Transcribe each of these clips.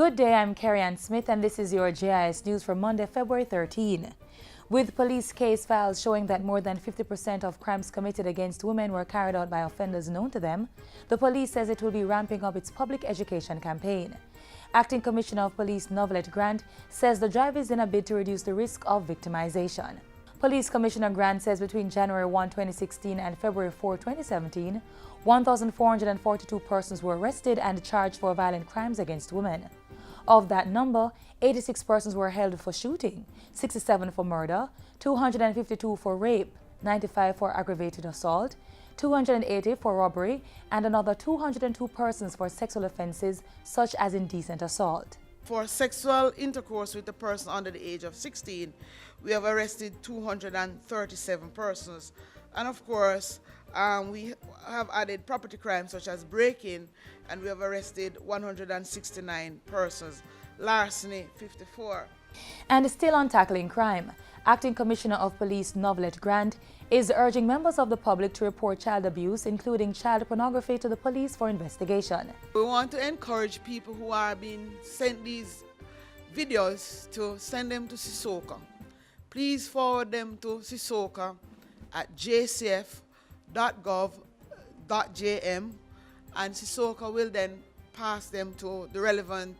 Good day, I'm Carrie Smith and this is your JIS News for Monday, February 13. With police case files showing that more than 50% of crimes committed against women were carried out by offenders known to them, the police says it will be ramping up its public education campaign. Acting Commissioner of Police Novelette Grant says the drive is in a bid to reduce the risk of victimization. Police Commissioner Grant says between January 1, 2016 and February 4, 2017, 1,442 persons were arrested and charged for violent crimes against women. Of that number, 86 persons were held for shooting, 67 for murder, 252 for rape, 95 for aggravated assault, 280 for robbery, and another 202 persons for sexual offenses such as indecent assault. For sexual intercourse with a person under the age of 16, we have arrested 237 persons. And of course, we have added property crimes such as break-in, and we have arrested 169 persons. Larceny, 54. And still on tackling crime, Acting Commissioner of Police Novelette Grant is urging members of the public to report child abuse, including child pornography, to the police for investigation. We want to encourage people who are being sent these videos to send them to CISOCA. Please forward them to CISOCA at jcf.gov.jm, and CISOCA will then pass them to the relevant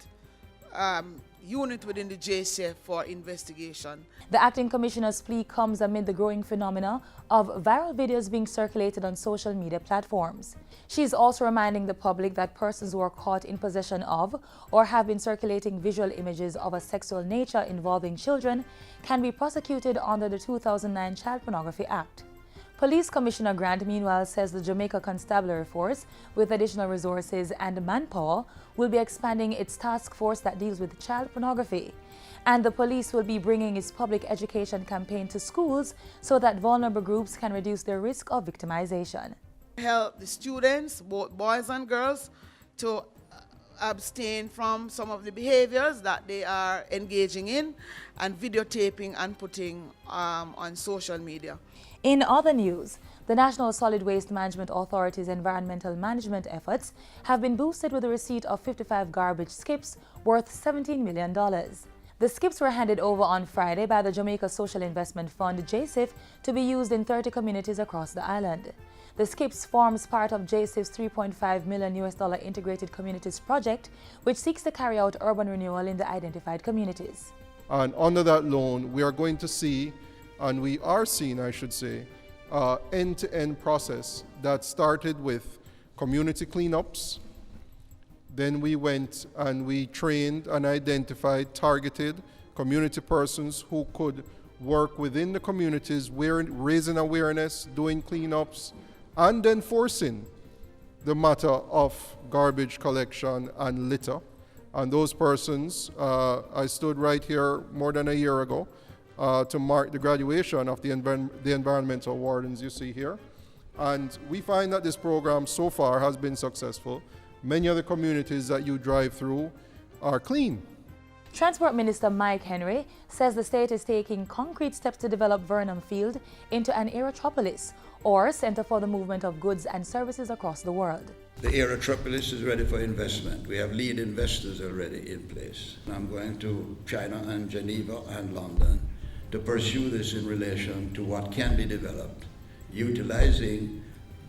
unit within the JCF for investigation. The Acting Commissioner's plea comes amid the growing phenomena of viral videos being circulated on social media platforms. She is also reminding the public that persons who are caught in possession of or have been circulating visual images of a sexual nature involving children can be prosecuted under the 2009 Child Pornography Act. Police Commissioner Grant, meanwhile, says the Jamaica Constabulary Force, with additional resources and manpower, will be expanding its task force that deals with child pornography. And the police will be bringing its public education campaign to schools so that vulnerable groups can reduce their risk of victimization. Help the students, both boys and girls, to abstain from some of the behaviors that they are engaging in and videotaping and putting on social media. In other news, the National Solid Waste Management Authority's environmental management efforts have been boosted with the receipt of 55 garbage skips worth $17 million. The skips were handed over on Friday by the Jamaica Social Investment Fund, JSIF, to be used in 30 communities across the island. The skips forms part of JSIF's $3.5 million Integrated Communities project, which seeks to carry out urban renewal in the identified communities. And under that loan, we are going to see, and we are seeing, I should say, end-to-end process that started with community cleanups. Then we went and we trained and identified targeted community persons who could work within the communities, raising awareness, doing cleanups, and enforcing the matter of garbage collection and litter. And those persons, I stood right here more than a year ago to mark the graduation of the environmental wardens you see here. And we find that this program so far has been successful. Many of the communities that you drive through are clean. Transport Minister Mike Henry says the state is taking concrete steps to develop Vernon Field into an aerotropolis, or center for the movement of goods and services across the world. The aerotropolis is ready for investment. We have lead investors already in place. I'm going to China and Geneva and London to pursue this in relation to what can be developed, utilizing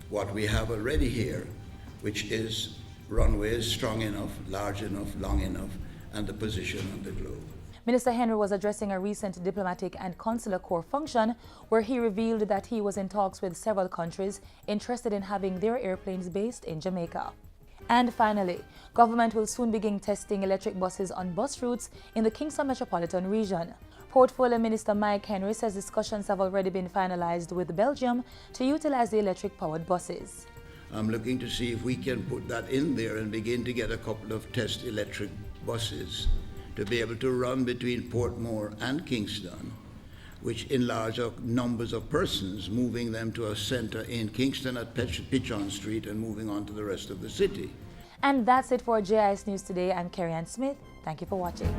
what we have already here, which is runways strong enough, large enough, long enough, and the position on the globe. Minister Henry was addressing a recent diplomatic and consular corps function where he revealed that he was in talks with several countries interested in having their airplanes based in Jamaica. And finally, government will soon begin testing electric buses on bus routes in the Kingston metropolitan region. Portfolio Minister Mike Henry says discussions have already been finalized with Belgium to utilize the electric-powered buses. I'm looking to see if we can put that in there and begin to get a couple of test electric buses to be able to run between Portmore and Kingston, which in larger numbers of persons, moving them to a center in Kingston at Pichon Street and moving on to the rest of the city. And that's it for JIS News Today. I'm Carrie Smith. Thank you for watching.